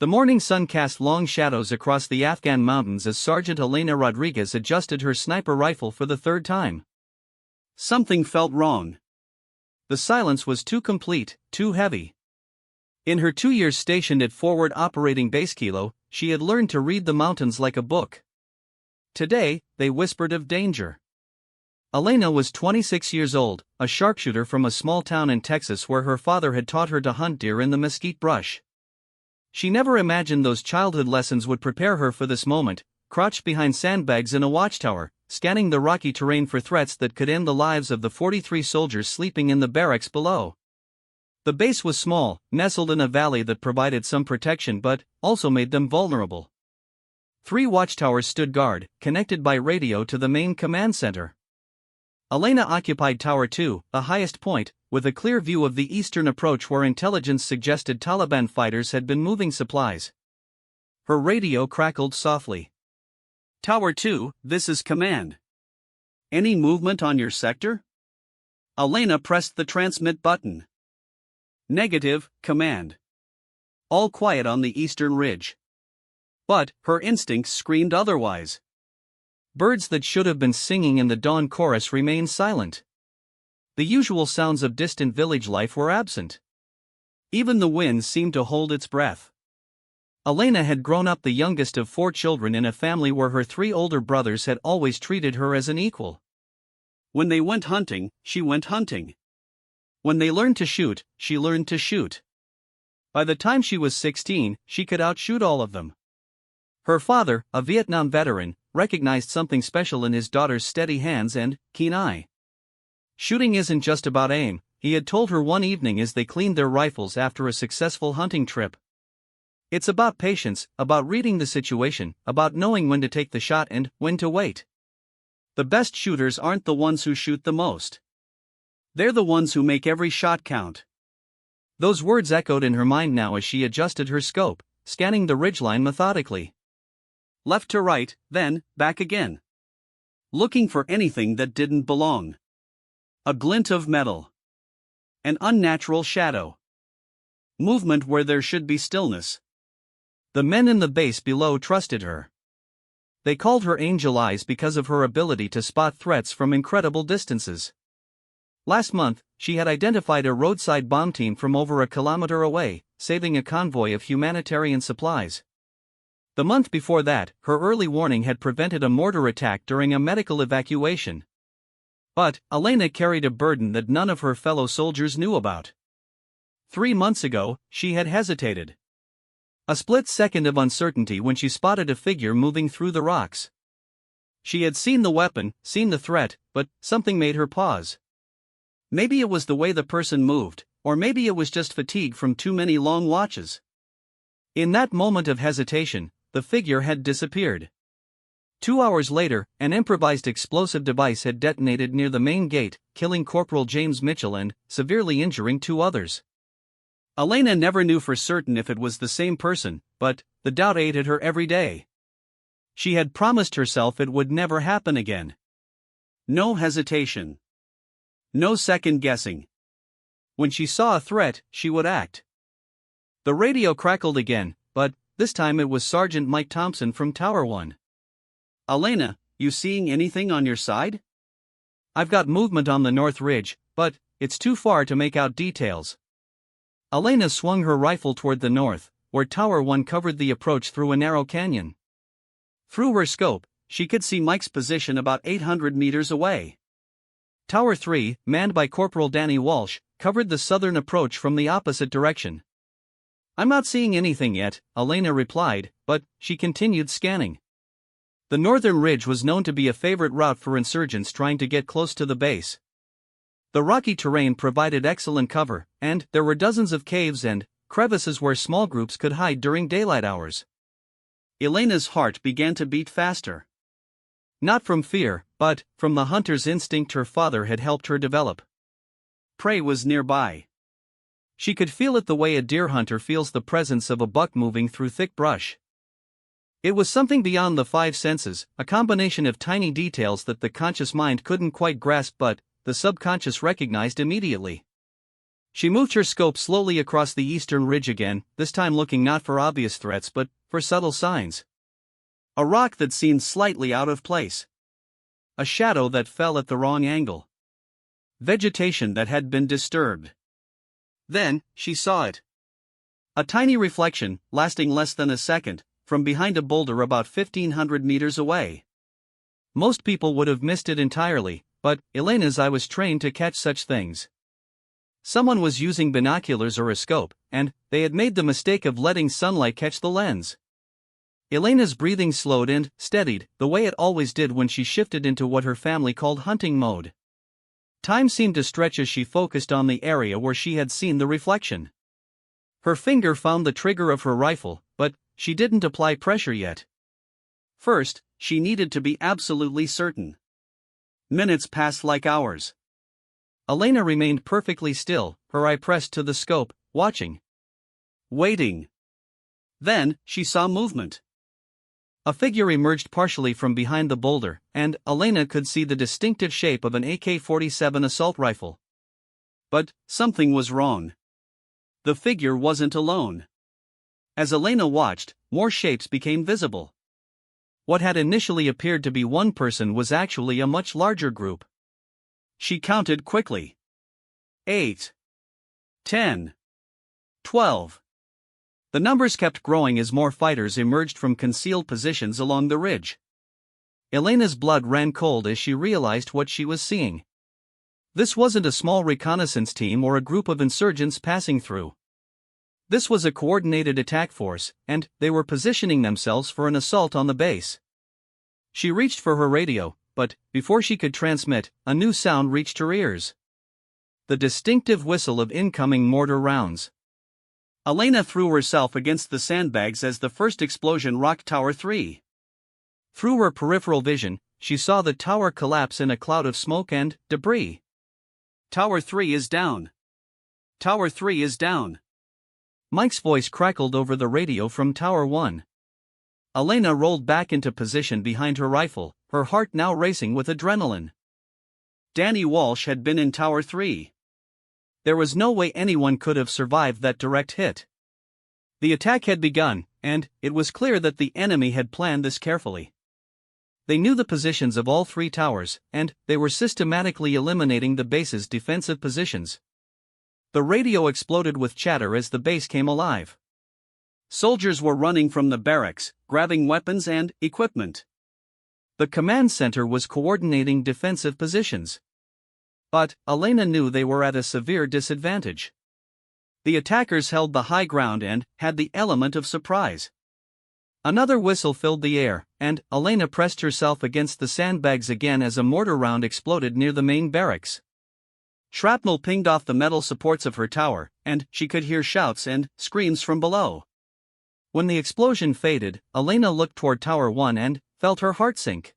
The morning sun cast long shadows across the Afghan mountains as Sergeant Elena Rodriguez adjusted her sniper rifle for the third time. Something felt wrong. The silence was too complete, too heavy. In her 2 years stationed at Forward Operating Base Kilo, she had learned to read the mountains like a book. Today, they whispered of danger. Elena was 26 years old, a sharpshooter from a small town in Texas where her father had taught her to hunt deer in the mesquite brush. She never imagined those childhood lessons would prepare her for this moment, crouched behind sandbags in a watchtower, scanning the rocky terrain for threats that could end the lives of the 43 soldiers sleeping in the barracks below. The base was small, nestled in a valley that provided some protection but also made them vulnerable. 3 watchtowers stood guard, connected by radio to the main command center. Elena occupied Tower 2, the highest point, with a clear view of the eastern approach where intelligence suggested Taliban fighters had been moving supplies. Her radio crackled softly. "Tower 2, this is command. Any movement on your sector?" Elena pressed the transmit button. "Negative, command. All quiet on the eastern ridge." But her instincts screamed otherwise. Birds that should have been singing in the dawn chorus remained silent. The usual sounds of distant village life were absent. Even the wind seemed to hold its breath. Elena had grown up the youngest of 4 children in a family where her 3 older brothers had always treated her as an equal. When they went hunting, she went hunting. When they learned to shoot, she learned to shoot. By the time she was 16, she could outshoot all of them. Her father, a Vietnam veteran, recognized something special in his daughter's steady hands and keen eye. "Shooting isn't just about aim," he had told her one evening as they cleaned their rifles after a successful hunting trip. "It's about patience, about reading the situation, about knowing when to take the shot and when to wait. The best shooters aren't the ones who shoot the most. They're the ones who make every shot count." Those words echoed in her mind now as she adjusted her scope, scanning the ridgeline methodically. Left to right, then back again. Looking for anything that didn't belong. A glint of metal. An unnatural shadow. Movement where there should be stillness. The men in the base below trusted her. They called her Angel Eyes because of her ability to spot threats from incredible distances. Last month, she had identified a roadside bomb team from over a kilometer away, saving a convoy of humanitarian supplies. The month before that, her early warning had prevented a mortar attack during a medical evacuation. But Elena carried a burden that none of her fellow soldiers knew about. 3 months ago, she had hesitated. A split second of uncertainty when she spotted a figure moving through the rocks. She had seen the weapon, seen the threat, but something made her pause. Maybe it was the way the person moved, or maybe it was just fatigue from too many long watches. In that moment of hesitation, the figure had disappeared. 2 hours later, an improvised explosive device had detonated near the main gate, killing Corporal James Mitchell and severely injuring 2 others. Elena never knew for certain if it was the same person, but the doubt ate at her every day. She had promised herself it would never happen again. No hesitation. No second guessing. When she saw a threat, she would act. The radio crackled again, but this time it was Sergeant Mike Thompson from Tower 1. "Elena, you seeing anything on your side?" "I've got movement on the north ridge, but it's too far to make out details." Elena swung her rifle toward the north, where Tower 1 covered the approach through a narrow canyon. Through her scope, she could see Mike's position about 800 meters away. Tower 3, manned by Corporal Danny Walsh, covered the southern approach from the opposite direction. "I'm not seeing anything yet," Elena replied, but she continued scanning. The northern ridge was known to be a favorite route for insurgents trying to get close to the base. The rocky terrain provided excellent cover, and there were dozens of caves and crevices where small groups could hide during daylight hours. Elena's heart began to beat faster. Not from fear, but from the hunter's instinct her father had helped her develop. Prey was nearby. She could feel it the way a deer hunter feels the presence of a buck moving through thick brush. It was something beyond the 5 senses, a combination of tiny details that the conscious mind couldn't quite grasp but the subconscious recognized immediately. She moved her scope slowly across the eastern ridge again, this time looking not for obvious threats but for subtle signs. A rock that seemed slightly out of place. A shadow that fell at the wrong angle. Vegetation that had been disturbed. Then, she saw it. A tiny reflection, lasting less than a second, from behind a boulder about 1,500 meters away. Most people would have missed it entirely, but Elena's eye was trained to catch such things. Someone was using binoculars or a scope, and they had made the mistake of letting sunlight catch the lens. Elena's breathing slowed and steadied, the way it always did when she shifted into what her family called hunting mode. Time seemed to stretch as she focused on the area where she had seen the reflection. Her finger found the trigger of her rifle, but she didn't apply pressure yet. First, she needed to be absolutely certain. Minutes passed like hours. Elena remained perfectly still, her eye pressed to the scope, watching. Waiting. Then, she saw movement. A figure emerged partially from behind the boulder, and Elena could see the distinctive shape of an AK-47 assault rifle. But something was wrong. The figure wasn't alone. As Elena watched, more shapes became visible. What had initially appeared to be one person was actually a much larger group. She counted quickly. 8. 10. 12. The numbers kept growing as more fighters emerged from concealed positions along the ridge. Elena's blood ran cold as she realized what she was seeing. This wasn't a small reconnaissance team or a group of insurgents passing through. This was a coordinated attack force, and they were positioning themselves for an assault on the base. She reached for her radio, but before she could transmit, a new sound reached her ears. The distinctive whistle of incoming mortar rounds. Elena threw herself against the sandbags as the first explosion rocked Tower 3. Through her peripheral vision, she saw the tower collapse in a cloud of smoke and debris. Tower 3 is down. Tower 3 is down. Mike's voice crackled over the radio from Tower 1. Elena rolled back into position behind her rifle, her heart now racing with adrenaline. Danny Walsh had been in Tower 3. There was no way anyone could have survived that direct hit. The attack had begun, and it was clear that the enemy had planned this carefully. They knew the positions of all three towers, and they were systematically eliminating the base's defensive positions. The radio exploded with chatter as the base came alive. Soldiers were running from the barracks, grabbing weapons and equipment. The command center was coordinating defensive positions. But Elena knew they were at a severe disadvantage. The attackers held the high ground and had the element of surprise. Another whistle filled the air, and Elena pressed herself against the sandbags again as a mortar round exploded near the main barracks. Shrapnel pinged off the metal supports of her tower, and she could hear shouts and screams from below. When the explosion faded, Elena looked toward Tower 1 and felt her heart sink.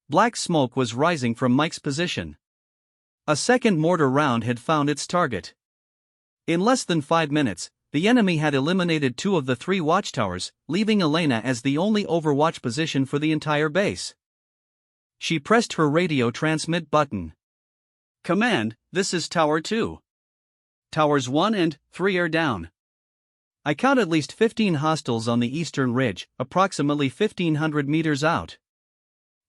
Black smoke was rising from Mike's position. A second mortar round had found its target. In less than 5 minutes, the enemy had eliminated 2 of the 3 watchtowers, leaving Elena as the only overwatch position for the entire base. She pressed her radio transmit button. Command, this is Tower 2. Towers 1 and 3 are down. I count at least 15 hostiles on the eastern ridge, approximately 1,500 meters out.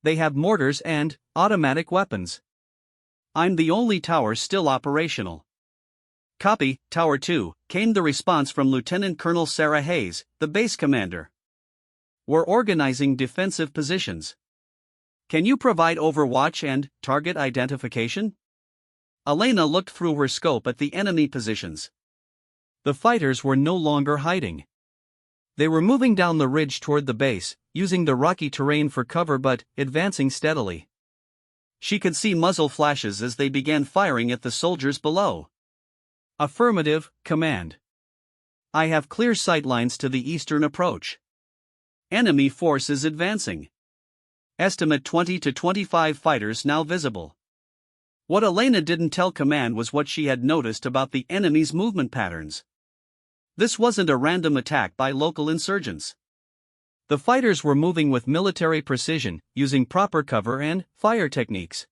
They have mortars and automatic weapons. I'm the only tower still operational. Copy, Tower 2, came the response from Lieutenant Colonel Sarah Hayes, the base commander. We're organizing defensive positions. Can you provide overwatch and target identification? Elena looked through her scope at the enemy positions. The fighters were no longer hiding. They were moving down the ridge toward the base, using the rocky terrain for cover but advancing steadily. She could see muzzle flashes as they began firing at the soldiers below. Affirmative, Command. I have clear sight lines to the eastern approach. Enemy force is advancing. Estimate 20 to 25 fighters now visible. What Elena didn't tell Command was what she had noticed about the enemy's movement patterns. This wasn't a random attack by local insurgents. The fighters were moving with military precision, using proper cover and fire techniques.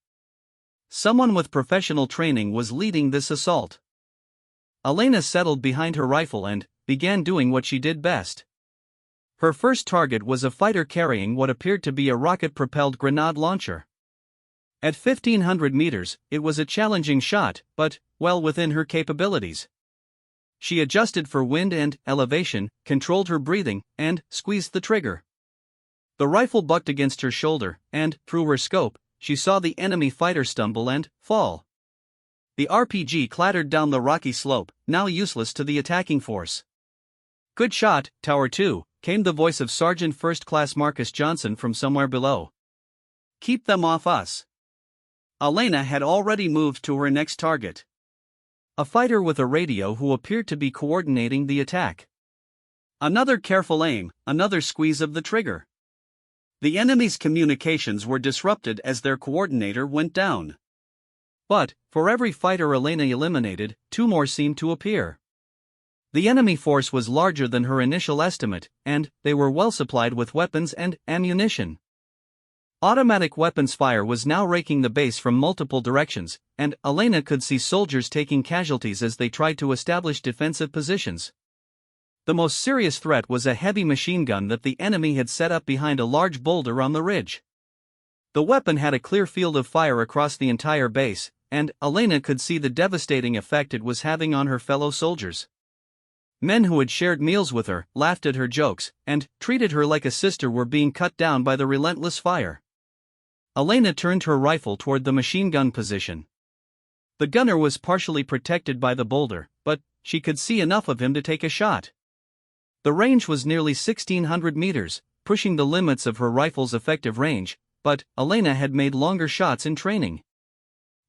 Someone with professional training was leading this assault. Elena settled behind her rifle and began doing what she did best. Her first target was a fighter carrying what appeared to be a rocket-propelled grenade launcher. At 1,500 meters, it was a challenging shot, but well within her capabilities. She adjusted for wind and elevation, controlled her breathing, and squeezed the trigger. The rifle bucked against her shoulder, and, through her scope, she saw the enemy fighter stumble and fall. The RPG clattered down the rocky slope, now useless to the attacking force. "Good shot, Tower 2, came the voice of Sergeant First Class Marcus Johnson from somewhere below. "Keep them off us." Elena had already moved to her next target. A fighter with a radio who appeared to be coordinating the attack. Another careful aim, another squeeze of the trigger. The enemy's communications were disrupted as their coordinator went down. But, for every fighter Elena eliminated, 2 more seemed to appear. The enemy force was larger than her initial estimate, and they were well supplied with weapons and ammunition. Automatic weapons fire was now raking the base from multiple directions, and Elena could see soldiers taking casualties as they tried to establish defensive positions. The most serious threat was a heavy machine gun that the enemy had set up behind a large boulder on the ridge. The weapon had a clear field of fire across the entire base, and Elena could see the devastating effect it was having on her fellow soldiers. Men who had shared meals with her, laughed at her jokes, and treated her like a sister were being cut down by the relentless fire. Elena turned her rifle toward the machine gun position. The gunner was partially protected by the boulder, but she could see enough of him to take a shot. The range was nearly 1,600 meters, pushing the limits of her rifle's effective range, but Elena had made longer shots in training.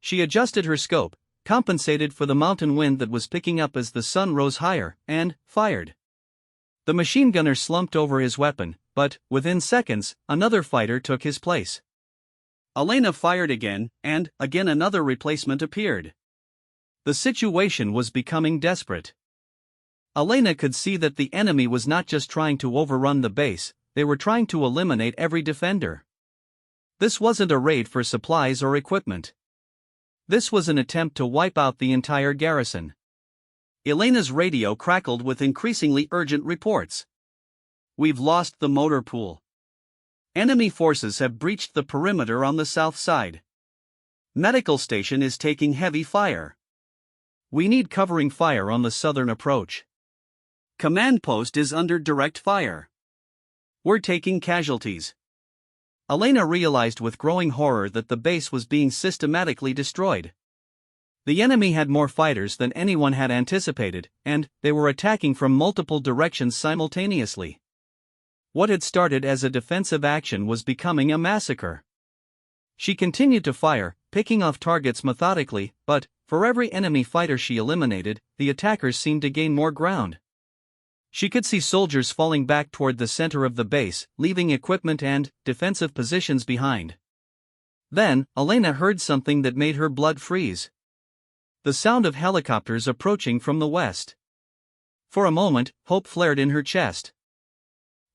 She adjusted her scope, compensated for the mountain wind that was picking up as the sun rose higher, and fired. The machine gunner slumped over his weapon, but, within seconds, another fighter took his place. Elena fired again, and again another replacement appeared. The situation was becoming desperate. Elena could see that the enemy was not just trying to overrun the base, they were trying to eliminate every defender. This wasn't a raid for supplies or equipment. This was an attempt to wipe out the entire garrison. Elena's radio crackled with increasingly urgent reports. "We've lost the motor pool. Enemy forces have breached the perimeter on the south side. Medical station is taking heavy fire. We need covering fire on the southern approach. Command post is under direct fire. We're taking casualties." Elena realized with growing horror that the base was being systematically destroyed. The enemy had more fighters than anyone had anticipated, and they were attacking from multiple directions simultaneously. What had started as a defensive action was becoming a massacre. She continued to fire, picking off targets methodically, but, for every enemy fighter she eliminated, the attackers seemed to gain more ground. She could see soldiers falling back toward the center of the base, leaving equipment and defensive positions behind. Then, Elena heard something that made her blood freeze. The sound of helicopters approaching from the west. For a moment, hope flared in her chest.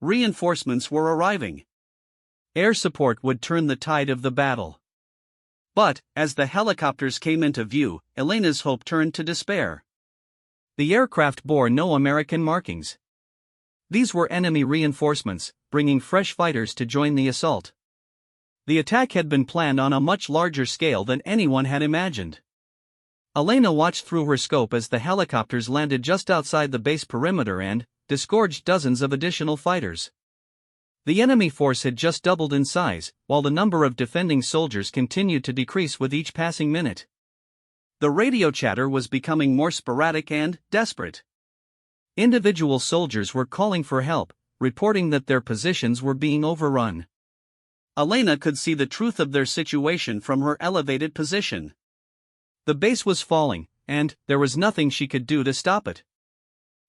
Reinforcements were arriving. Air support would turn the tide of the battle. But, as the helicopters came into view, Elena's hope turned to despair. The aircraft bore no American markings. These were enemy reinforcements, bringing fresh fighters to join the assault. The attack had been planned on a much larger scale than anyone had imagined. Elena watched through her scope as the helicopters landed just outside the base perimeter and disgorged dozens of additional fighters. The enemy force had just doubled in size, while the number of defending soldiers continued to decrease with each passing minute. The radio chatter was becoming more sporadic and desperate. Individual soldiers were calling for help, reporting that their positions were being overrun. Elena could see the truth of their situation from her elevated position. The base was falling, and there was nothing she could do to stop it.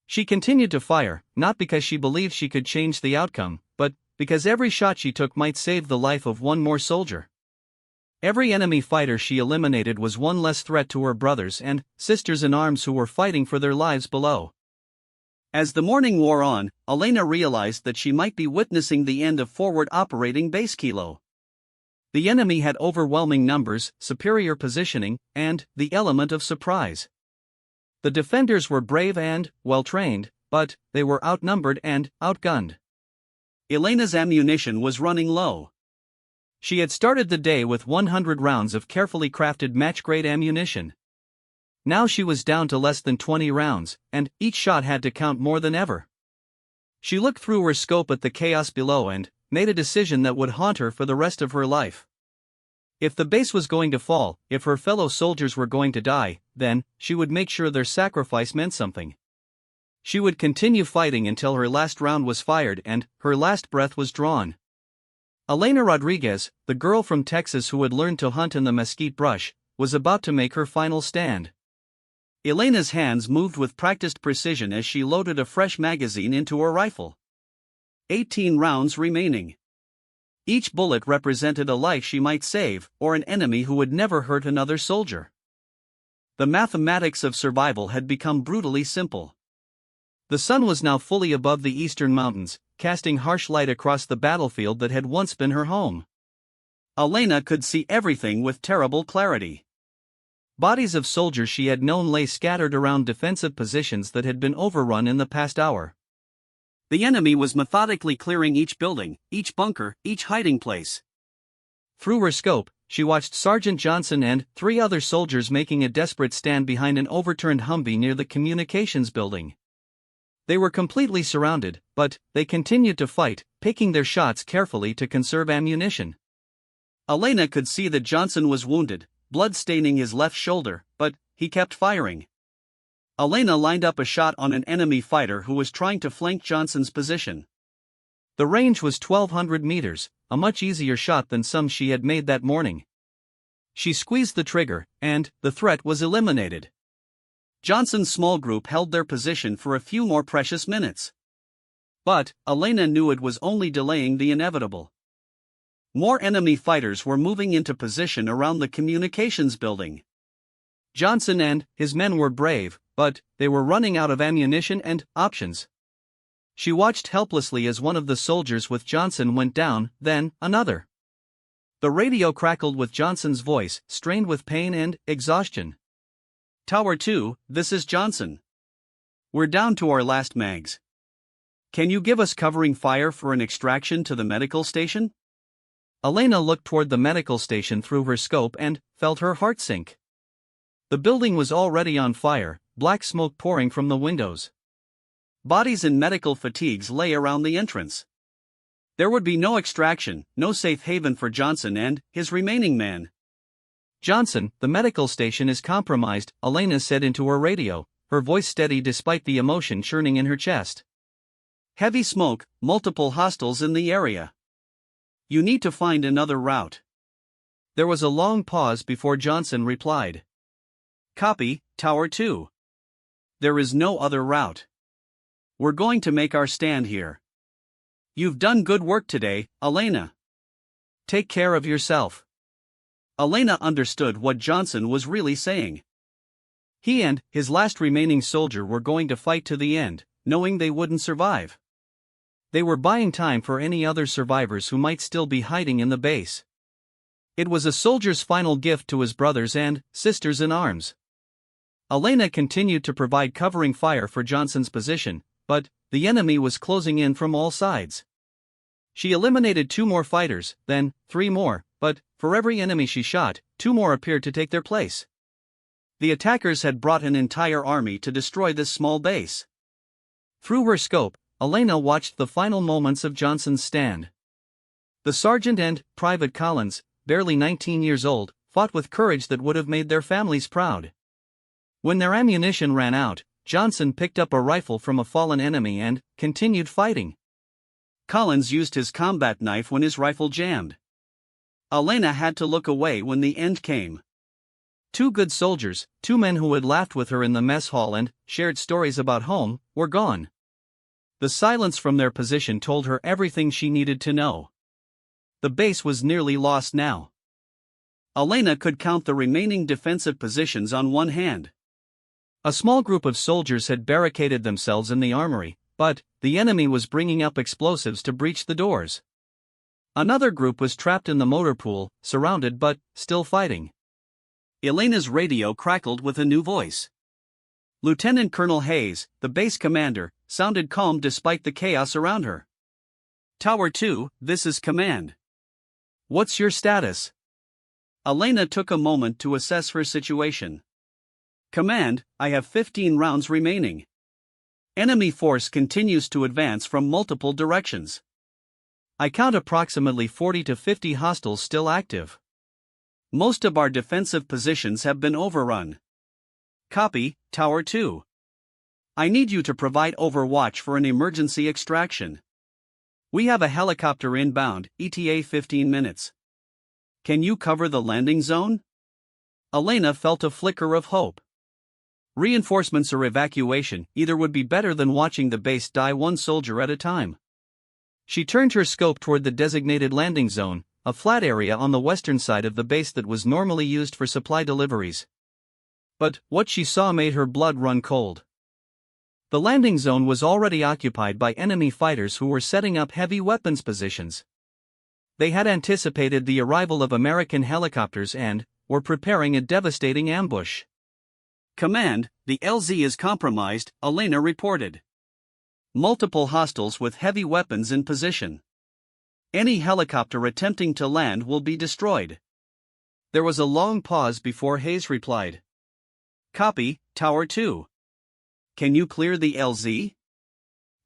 She continued to fire, not because she believed she could change the outcome, but because every shot she took might save the life of one more soldier. Every enemy fighter she eliminated was one less threat to her brothers and sisters in arms who were fighting for their lives below. As the morning wore on, Elena realized that she might be witnessing the end of forward operating Base Kilo. The enemy had overwhelming numbers, superior positioning, and the element of surprise. The defenders were brave and well-trained, but they were outnumbered and outgunned. Elena's ammunition was running low. She had started the day with 100 rounds of carefully crafted match-grade ammunition. Now she was down to less than 20 rounds, and each shot had to count more than ever. She looked through her scope at the chaos below and made a decision that would haunt her for the rest of her life. If the base was going to fall, if her fellow soldiers were going to die, then she would make sure their sacrifice meant something. She would continue fighting until her last round was fired and her last breath was drawn. Elena Rodriguez, the girl from Texas who had learned to hunt in the mesquite brush, was about to make her final stand. Elena's hands moved with practiced precision as she loaded a fresh magazine into her rifle. 18 rounds remaining. Each bullet represented a life she might save, or an enemy who would never hurt another soldier. The mathematics of survival had become brutally simple. The sun was now fully above the eastern mountains, casting harsh light across the battlefield that had once been her home. Elena could see everything with terrible clarity. Bodies of soldiers she had known lay scattered around defensive positions that had been overrun in the past hour. The enemy was methodically clearing each building, each bunker, each hiding place. Through her scope, she watched Sergeant Johnson and 3 other soldiers making a desperate stand behind an overturned Humvee near the communications building. They were completely surrounded, but they continued to fight, picking their shots carefully to conserve ammunition. Elena could see that Johnson was wounded, blood staining his left shoulder, but he kept firing. Elena lined up a shot on an enemy fighter who was trying to flank Johnson's position. The range was 1,200 meters, a much easier shot than some she had made that morning. She squeezed the trigger, and the threat was eliminated. Johnson's small group held their position for a few more precious minutes. But Elena knew it was only delaying the inevitable. More enemy fighters were moving into position around the communications building. Johnson and his men were brave, but they were running out of ammunition and options. She watched helplessly as one of the soldiers with Johnson went down, then another. The radio crackled with Johnson's voice, strained with pain and exhaustion. "Tower 2, this is Johnson. We're down to our last mags. Can you give us covering fire for an extraction to the medical station?" Elena looked toward the medical station through her scope and felt her heart sink. The building was already on fire, black smoke pouring from the windows. Bodies in medical fatigues lay around the entrance. There would be no extraction, no safe haven for Johnson and his remaining man. "Johnson, the medical station is compromised," Elena said into her radio, her voice steady despite the emotion churning in her chest. "Heavy smoke, multiple hostiles in the area. You need to find another route." There was a long pause before Johnson replied. "Copy, Tower 2. There is no other route. We're going to make our stand here. You've done good work today, Elena. Take care of yourself." Elena understood what Johnson was really saying. He and his last remaining soldier were going to fight to the end, knowing they wouldn't survive. They were buying time for any other survivors who might still be hiding in the base. It was a soldier's final gift to his brothers and sisters in arms. Elena continued to provide covering fire for Johnson's position, but the enemy was closing in from all sides. She eliminated 2 more fighters, then 3 more, but for every enemy she shot, 2 more appeared to take their place. The attackers had brought an entire army to destroy this small base. Through her scope, Elena watched the final moments of Johnson's stand. The sergeant and Private Collins, barely 19 years old, fought with courage that would have made their families proud. When their ammunition ran out, Johnson picked up a rifle from a fallen enemy and continued fighting. Collins used his combat knife when his rifle jammed. Elena had to look away when the end came. 2 good soldiers, 2 men who had laughed with her in the mess hall and shared stories about home, were gone. The silence from their position told her everything she needed to know. The base was nearly lost now. Elena could count the remaining defensive positions on one hand. A small group of soldiers had barricaded themselves in the armory, but the enemy was bringing up explosives to breach the doors. Another group was trapped in the motor pool, surrounded but still fighting. Elena's radio crackled with a new voice. Lieutenant Colonel Hayes, the base commander, sounded calm despite the chaos around her. Tower 2, this is Command. What's your status? Elena took a moment to assess her situation. Command, I have 15 rounds remaining. Enemy force continues to advance from multiple directions. I count approximately 40 to 50 hostiles still active. Most of our defensive positions have been overrun. Copy, Tower 2. I need you to provide overwatch for an emergency extraction. We have a helicopter inbound, ETA 15 minutes. Can you cover the landing zone? Elena felt a flicker of hope. Reinforcements or evacuation, either would be better than watching the base die one soldier at a time. She turned her scope toward the designated landing zone, a flat area on the western side of the base that was normally used for supply deliveries. But what she saw made her blood run cold. The landing zone was already occupied by enemy fighters who were setting up heavy weapons positions. They had anticipated the arrival of American helicopters and were preparing a devastating ambush. Command, the LZ is compromised, Elena reported. Multiple hostiles with heavy weapons in position. Any helicopter attempting to land will be destroyed. There was a long pause before Hayes replied. Copy, Tower 2. Can you clear the LZ?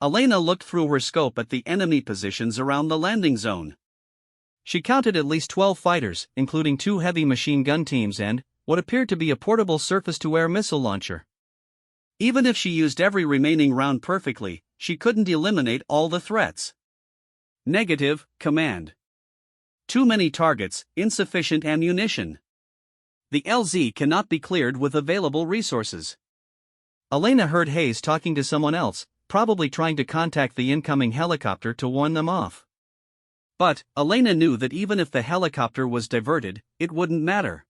Elena looked through her scope at the enemy positions around the landing zone. She counted at least 12 fighters, including 2 heavy machine gun teams and what appeared to be a portable surface-to-air missile launcher. Even if she used every remaining round perfectly, she couldn't eliminate all the threats. Negative, Command. Too many targets, insufficient ammunition. The LZ cannot be cleared with available resources. Elena heard Hayes talking to someone else, probably trying to contact the incoming helicopter to warn them off. But Elena knew that even if the helicopter was diverted, it wouldn't matter.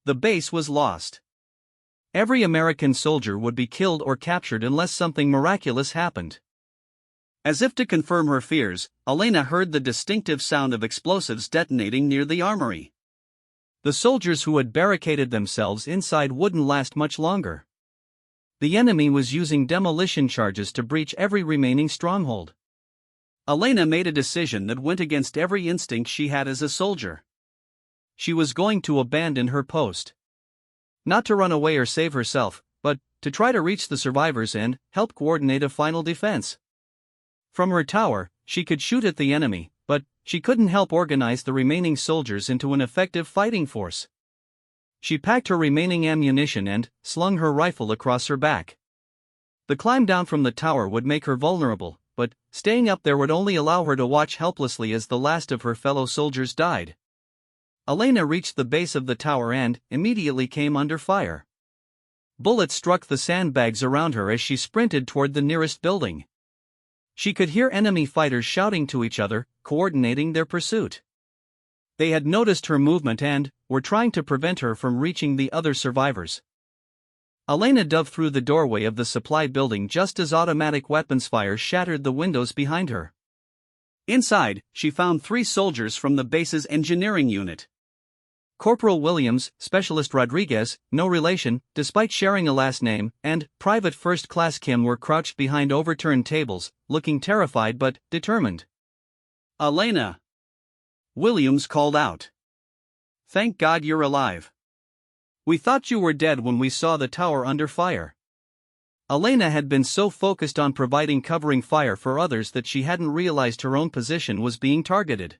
The base was lost. Every American soldier would be killed or captured unless something miraculous happened. As if to confirm her fears, Elena heard the distinctive sound of explosives detonating near the armory. The soldiers who had barricaded themselves inside wouldn't last much longer. The enemy was using demolition charges to breach every remaining stronghold. Elena made a decision that went against every instinct she had as a soldier. She was going to abandon her post. Not to run away or save herself, but to try to reach the survivors and help coordinate a final defense. From her tower, she could shoot at the enemy, but she couldn't help organize the remaining soldiers into an effective fighting force. She packed her remaining ammunition and slung her rifle across her back. The climb down from the tower would make her vulnerable, but staying up there would only allow her to watch helplessly as the last of her fellow soldiers died. Elena reached the base of the tower and immediately came under fire. Bullets struck the sandbags around her as she sprinted toward the nearest building. She could hear enemy fighters shouting to each other, coordinating their pursuit. They had noticed her movement and were trying to prevent her from reaching the other survivors. Elena dove through the doorway of the supply building just as automatic weapons fire shattered the windows behind her. Inside, she found 3 soldiers from the base's engineering unit. Corporal Williams, Specialist Rodriguez, no relation, despite sharing a last name, and Private First Class Kim were crouched behind overturned tables, looking terrified but determined. Elena! Williams called out. Thank God you're alive. We thought you were dead when we saw the tower under fire. Elena had been so focused on providing covering fire for others that she hadn't realized her own position was being targeted.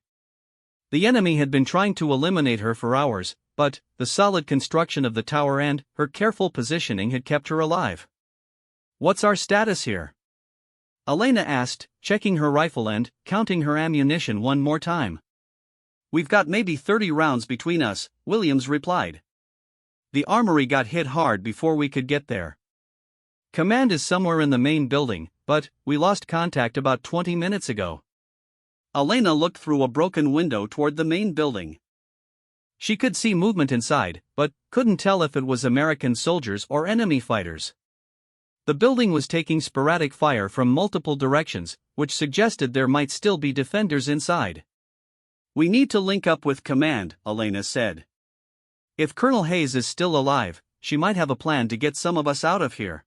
The enemy had been trying to eliminate her for hours, but the solid construction of the tower and her careful positioning had kept her alive. What's our status here? Elena asked, checking her rifle and counting her ammunition one more time. We've got maybe 30 rounds between us, Williams replied. The armory got hit hard before we could get there. Command is somewhere in the main building, but we lost contact about 20 minutes ago. Elena looked through a broken window toward the main building. She could see movement inside, but couldn't tell if it was American soldiers or enemy fighters. The building was taking sporadic fire from multiple directions, which suggested there might still be defenders inside. We need to link up with Command, Elena said. If Colonel Hayes is still alive, she might have a plan to get some of us out of here.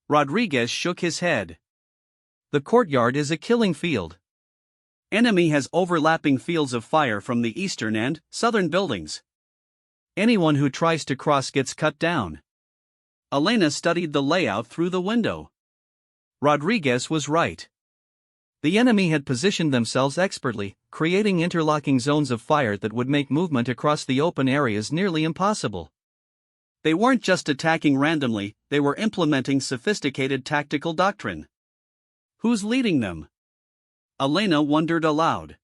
Rodriguez shook his head. The courtyard is a killing field. Enemy has overlapping fields of fire from the eastern and southern buildings. Anyone who tries to cross gets cut down. Elena studied the layout through the window. Rodriguez was right. The enemy had positioned themselves expertly, creating interlocking zones of fire that would make movement across the open areas nearly impossible. They weren't just attacking randomly, they were implementing sophisticated tactical doctrine. Who's leading them? Elena wondered aloud.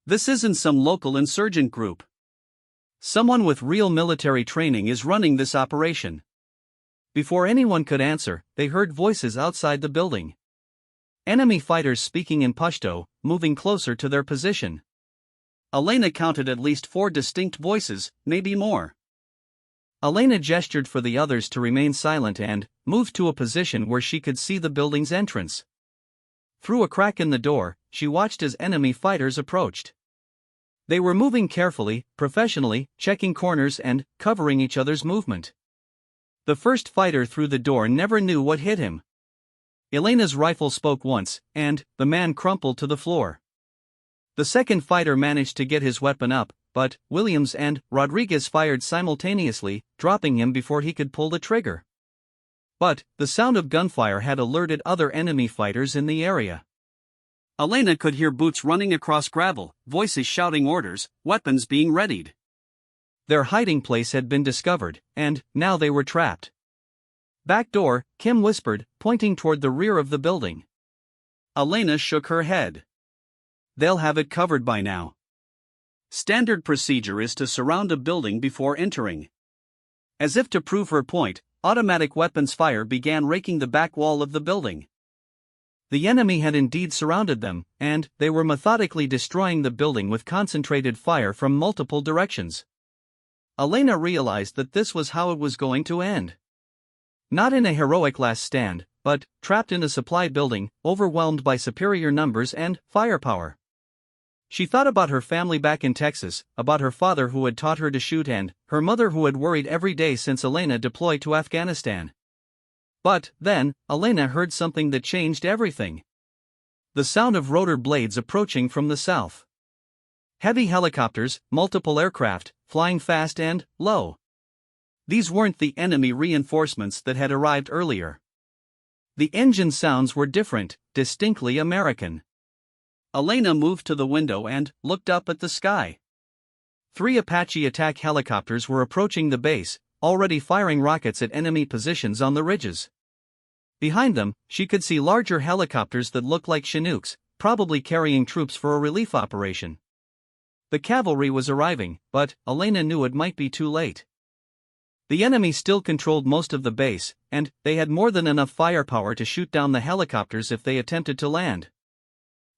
This isn't some local insurgent group. Someone with real military training is running this operation. Before anyone could answer, they heard voices outside the building. Enemy fighters speaking in Pashto, moving closer to their position. Elena counted at least 4 distinct voices, maybe more. Elena gestured for the others to remain silent and moved to a position where she could see the building's entrance. Through a crack in the door, she watched as enemy fighters approached. They were moving carefully, professionally, checking corners and covering each other's movement. The first fighter through the door never knew what hit him. Elena's rifle spoke once, and the man crumpled to the floor. The second fighter managed to get his weapon up, but Williams and Rodriguez fired simultaneously, dropping him before he could pull the trigger. But the sound of gunfire had alerted other enemy fighters in the area. Elena could hear boots running across gravel, voices shouting orders, weapons being readied. Their hiding place had been discovered, and now they were trapped. "Back door," Kim whispered, pointing toward the rear of the building. Elena shook her head. "They'll have it covered by now. Standard procedure is to surround a building before entering." As if to prove her point, automatic weapons fire began raking the back wall of the building. The enemy had indeed surrounded them, and they were methodically destroying the building with concentrated fire from multiple directions. Elena realized that this was how it was going to end. Not in a heroic last stand, but trapped in a supply building, overwhelmed by superior numbers and firepower. She thought about her family back in Texas, about her father who had taught her to shoot and her mother who had worried every day since Elena deployed to Afghanistan. But then, Elena heard something that changed everything. The sound of rotor blades approaching from the south. Heavy helicopters, multiple aircraft, flying fast and low. These weren't the enemy reinforcements that had arrived earlier. The engine sounds were different, distinctly American. Elena moved to the window and looked up at the sky. 3 Apache attack helicopters were approaching the base, already firing rockets at enemy positions on the ridges. Behind them, she could see larger helicopters that looked like Chinooks, probably carrying troops for a relief operation. The cavalry was arriving, but Elena knew it might be too late. The enemy still controlled most of the base, and they had more than enough firepower to shoot down the helicopters if they attempted to land.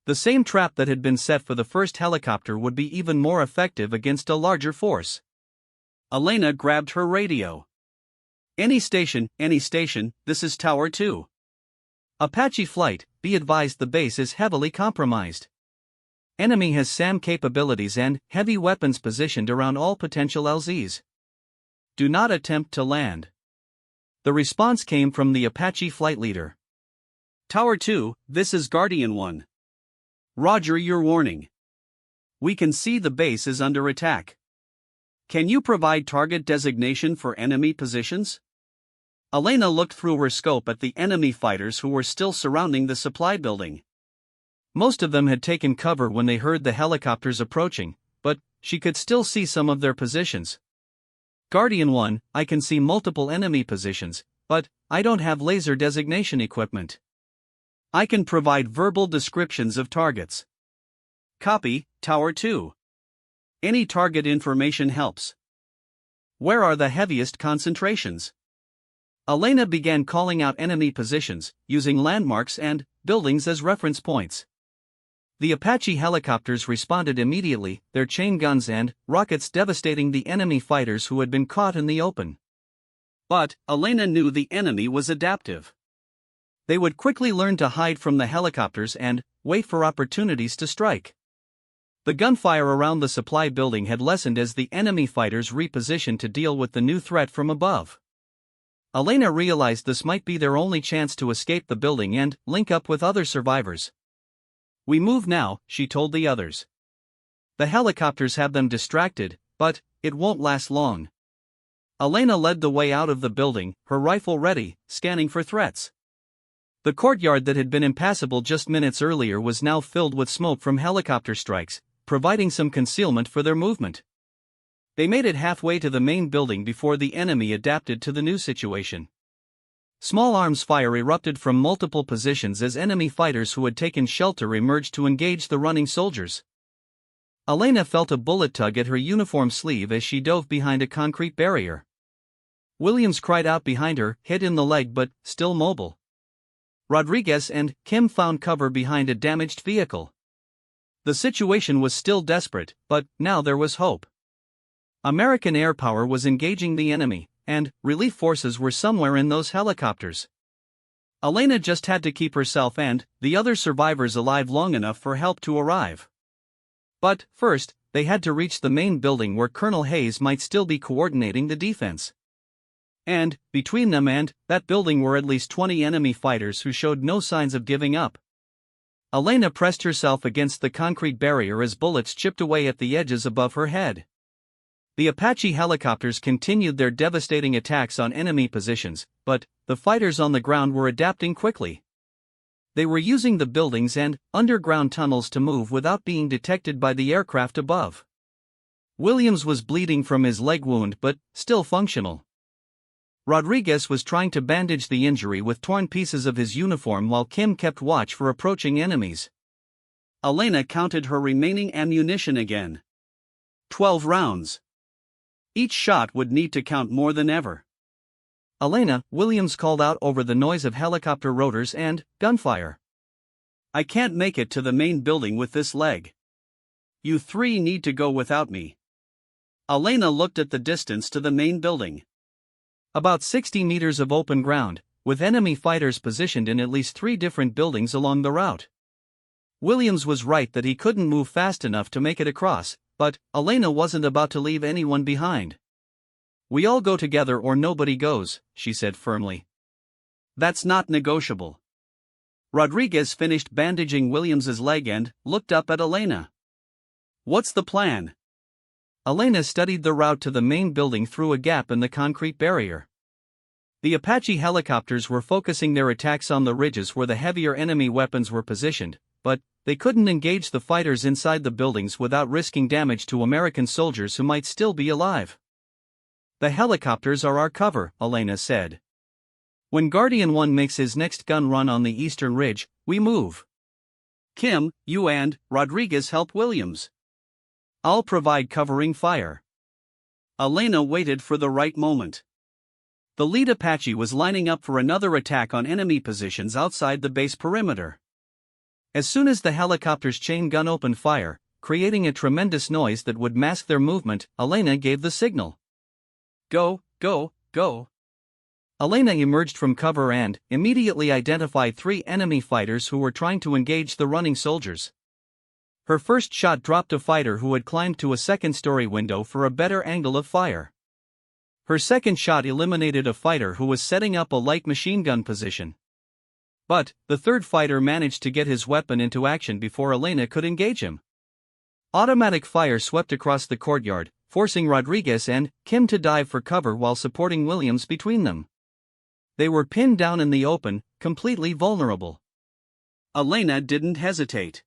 The same trap that had been set for the first helicopter would be even more effective against a larger force. Elena grabbed her radio. Any station, this is Tower 2. Apache flight, be advised the base is heavily compromised. Enemy has SAM capabilities and heavy weapons positioned around all potential LZs. Do not attempt to land." The response came from the Apache flight leader. "Tower 2, this is Guardian 1. Roger your warning. We can see the base is under attack. Can you provide target designation for enemy positions?" Elena looked through her scope at the enemy fighters who were still surrounding the supply building. Most of them had taken cover when they heard the helicopters approaching, but she could still see some of their positions. "Guardian 1, I can see multiple enemy positions, but I don't have laser designation equipment. I can provide verbal descriptions of targets." "Copy, Tower 2. Any target information helps. Where are the heaviest concentrations?" Elena began calling out enemy positions, using landmarks and buildings as reference points. The Apache helicopters responded immediately, their chain guns and rockets devastating the enemy fighters who had been caught in the open. But Elena knew the enemy was adaptive. They would quickly learn to hide from the helicopters and wait for opportunities to strike. The gunfire around the supply building had lessened as the enemy fighters repositioned to deal with the new threat from above. Elena realized this might be their only chance to escape the building and link up with other survivors. "We move now," she told the others. "The helicopters have them distracted, but it won't last long." Elena led the way out of the building, her rifle ready, scanning for threats. The courtyard that had been impassable just minutes earlier was now filled with smoke from helicopter strikes, providing some concealment for their movement. They made it halfway to the main building before the enemy adapted to the new situation. Small arms fire erupted from multiple positions as enemy fighters who had taken shelter emerged to engage the running soldiers. Elena felt a bullet tug at her uniform sleeve as she dove behind a concrete barrier. Williams cried out behind her, hit in the leg but still mobile. Rodriguez and Kim found cover behind a damaged vehicle. The situation was still desperate, but now there was hope. American air power was engaging the enemy, and relief forces were somewhere in those helicopters. Elena just had to keep herself and the other survivors alive long enough for help to arrive. But first, they had to reach the main building where Colonel Hayes might still be coordinating the defense. And, between them and that building were at least 20 enemy fighters who showed no signs of giving up. Elena pressed herself against the concrete barrier as bullets chipped away at the edges above her head. The Apache helicopters continued their devastating attacks on enemy positions, but the fighters on the ground were adapting quickly. They were using the buildings and underground tunnels to move without being detected by the aircraft above. Williams was bleeding from his leg wound but still functional. Rodriguez was trying to bandage the injury with torn pieces of his uniform while Kim kept watch for approaching enemies. Elena counted her remaining ammunition again. 12 rounds. Each shot would need to count more than ever. "Elena," Williams called out over the noise of helicopter rotors and gunfire. "I can't make it to the main building with this leg. You three need to go without me." Elena looked at the distance to the main building. About 60 meters of open ground, with enemy fighters positioned in at least 3 different buildings along the route. Williams was right that he couldn't move fast enough to make it across, but Elena wasn't about to leave anyone behind. "We all go together or nobody goes," she said firmly. "That's not negotiable." Rodriguez finished bandaging Williams's leg and looked up at Elena. "What's the plan?" Elena studied the route to the main building through a gap in the concrete barrier. The Apache helicopters were focusing their attacks on the ridges where the heavier enemy weapons were positioned, but they couldn't engage the fighters inside the buildings without risking damage to American soldiers who might still be alive. "The helicopters are our cover," Elena said. "When Guardian 1 makes his next gun run on the eastern ridge, we move. Kim, you and Rodriguez help Williams. I'll provide covering fire." Elena waited for the right moment. The lead Apache was lining up for another attack on enemy positions outside the base perimeter. As soon as the helicopter's chain gun opened fire, creating a tremendous noise that would mask their movement, Elena gave the signal. "Go, go, go." Elena emerged from cover and immediately identified 3 enemy fighters who were trying to engage the running soldiers. Her first shot dropped a fighter who had climbed to a second-story window for a better angle of fire. Her second shot eliminated a fighter who was setting up a light machine gun position. But the third fighter managed to get his weapon into action before Elena could engage him. Automatic fire swept across the courtyard, forcing Rodriguez and Kim to dive for cover while supporting Williams between them. They were pinned down in the open, completely vulnerable. Elena didn't hesitate.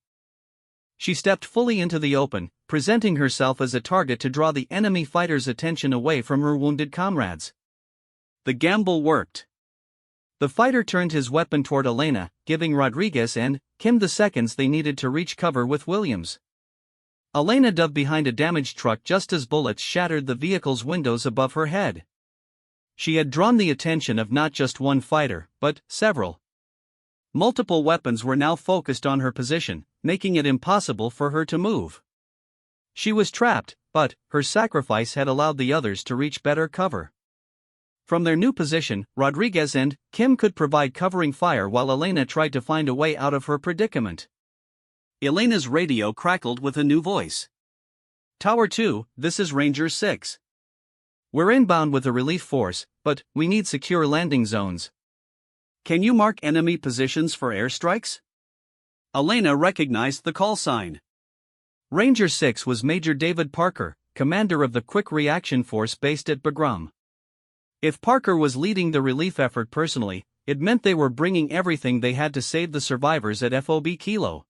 She stepped fully into the open, presenting herself as a target to draw the enemy fighter's attention away from her wounded comrades. The gamble worked. The fighter turned his weapon toward Elena, giving Rodriguez and Kim the seconds they needed to reach cover with Williams. Elena dove behind a damaged truck just as bullets shattered the vehicle's windows above her head. She had drawn the attention of not just one fighter, but several. Multiple weapons were now focused on her position, making it impossible for her to move. She was trapped, but her sacrifice had allowed the others to reach better cover. From their new position, Rodriguez and Kim could provide covering fire while Elena tried to find a way out of her predicament. Elena's radio crackled with a new voice. Tower 2, this is Ranger 6. We're inbound with a relief force, but we need secure landing zones. Can you mark enemy positions for airstrikes? Elena recognized the call sign. Ranger 6 was Major David Parker, commander of the Quick Reaction Force based at Bagram. If Parker was leading the relief effort personally, it meant they were bringing everything they had to save the survivors at FOB Kilo.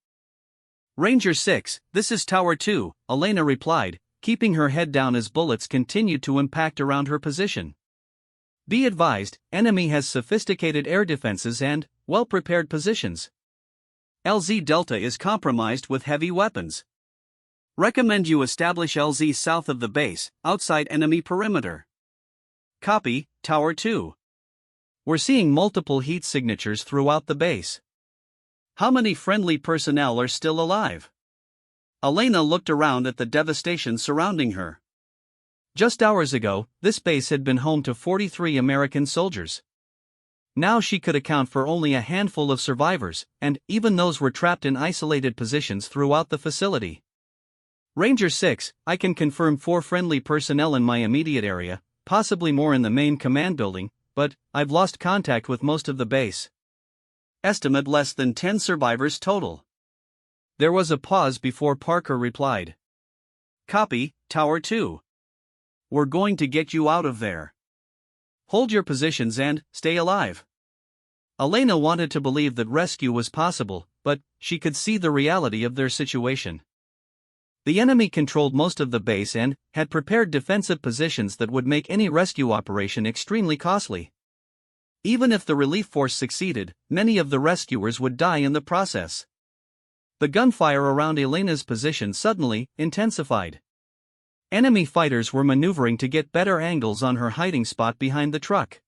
Ranger 6, this is Tower 2, Elena replied, keeping her head down as bullets continued to impact around her position. Be advised, enemy has sophisticated air defenses and well-prepared positions. LZ Delta is compromised with heavy weapons. Recommend you establish LZ south of the base, outside enemy perimeter. Copy, Tower 2. We're seeing multiple heat signatures throughout the base. How many friendly personnel are still alive? Elena looked around at the devastation surrounding her. Just hours ago, this base had been home to 43 American soldiers. Now she could account for only a handful of survivors, and even those were trapped in isolated positions throughout the facility. Ranger 6, I can confirm 4 friendly personnel in my immediate area, possibly more in the main command building, but I've lost contact with most of the base. Estimate less than 10 survivors total. There was a pause before Parker replied. Copy, Tower 2. We're going to get you out of there. Hold your positions and stay alive. Elena wanted to believe that rescue was possible, but she could see the reality of their situation. The enemy controlled most of the base and had prepared defensive positions that would make any rescue operation extremely costly. Even if the relief force succeeded, many of the rescuers would die in the process. The gunfire around Elena's position suddenly intensified. Enemy fighters were maneuvering to get better angles on her hiding spot behind the truck.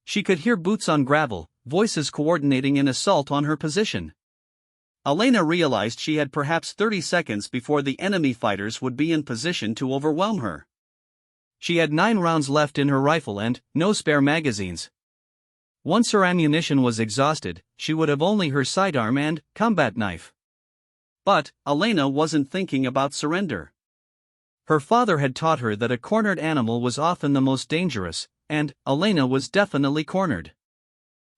She could hear boots on gravel, voices coordinating an assault on her position. Elena realized she had perhaps 30 seconds before the enemy fighters would be in position to overwhelm her. She had 9 rounds left in her rifle and no spare magazines. Once her ammunition was exhausted, she would have only her sidearm and combat knife. But Elena wasn't thinking about surrender. Her father had taught her that a cornered animal was often the most dangerous, and Elena was definitely cornered.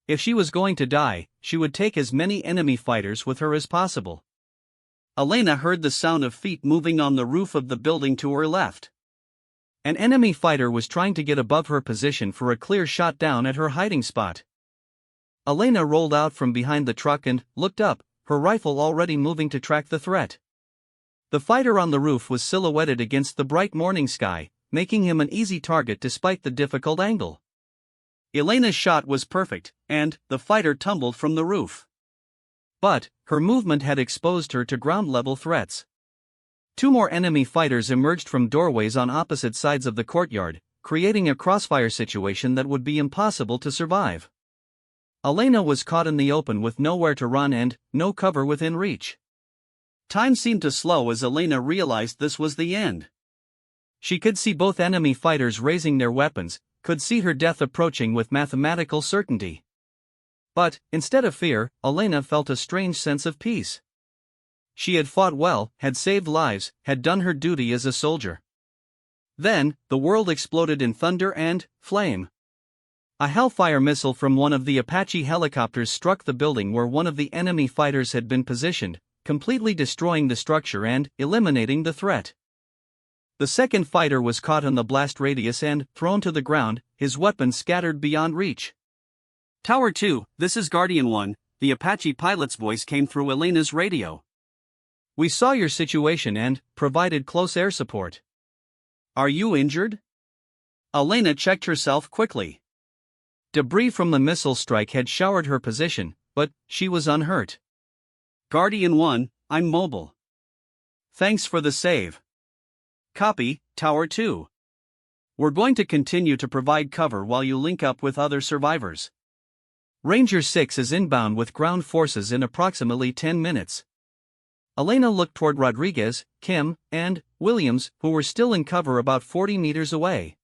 If she was going to die, she would take as many enemy fighters with her as possible. Elena heard the sound of feet moving on the roof of the building to her left. An enemy fighter was trying to get above her position for a clear shot down at her hiding spot. Elena rolled out from behind the truck and looked up, her rifle already moving to track the threat. The fighter on the roof was silhouetted against the bright morning sky, making him an easy target despite the difficult angle. Elena's shot was perfect, and the fighter tumbled from the roof. But her movement had exposed her to ground-level threats. 2 more enemy fighters emerged from doorways on opposite sides of the courtyard, creating a crossfire situation that would be impossible to survive. Elena was caught in the open with nowhere to run and no cover within reach. Time seemed to slow as Elena realized this was the end. She could see both enemy fighters raising their weapons, could see her death approaching with mathematical certainty. But, instead of fear, Elena felt a strange sense of peace. She had fought well, had saved lives, had done her duty as a soldier. Then, the world exploded in thunder and flame. A Hellfire missile from one of the Apache helicopters struck the building where one of the enemy fighters had been positioned, completely destroying the structure and eliminating the threat. The second fighter was caught in the blast radius and thrown to the ground, his weapon scattered beyond reach. Tower 2, this is Guardian 1, the Apache pilot's voice came through Elena's radio. We saw your situation and provided close air support. Are you injured? Elena checked herself quickly. Debris from the missile strike had showered her position, but she was unhurt. Guardian 1, I'm mobile. Thanks for the save. Copy, Tower 2. We're going to continue to provide cover while you link up with other survivors. Ranger 6 is inbound with ground forces in approximately 10 minutes. Elena looked toward Rodriguez, Kim, and Williams, who were still in cover about 40 meters away.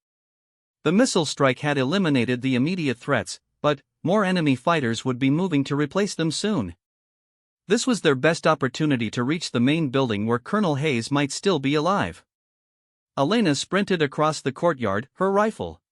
The missile strike had eliminated the immediate threats, but more enemy fighters would be moving to replace them soon. This was their best opportunity to reach the main building where Colonel Hayes might still be alive. Elena sprinted across the courtyard, her rifle.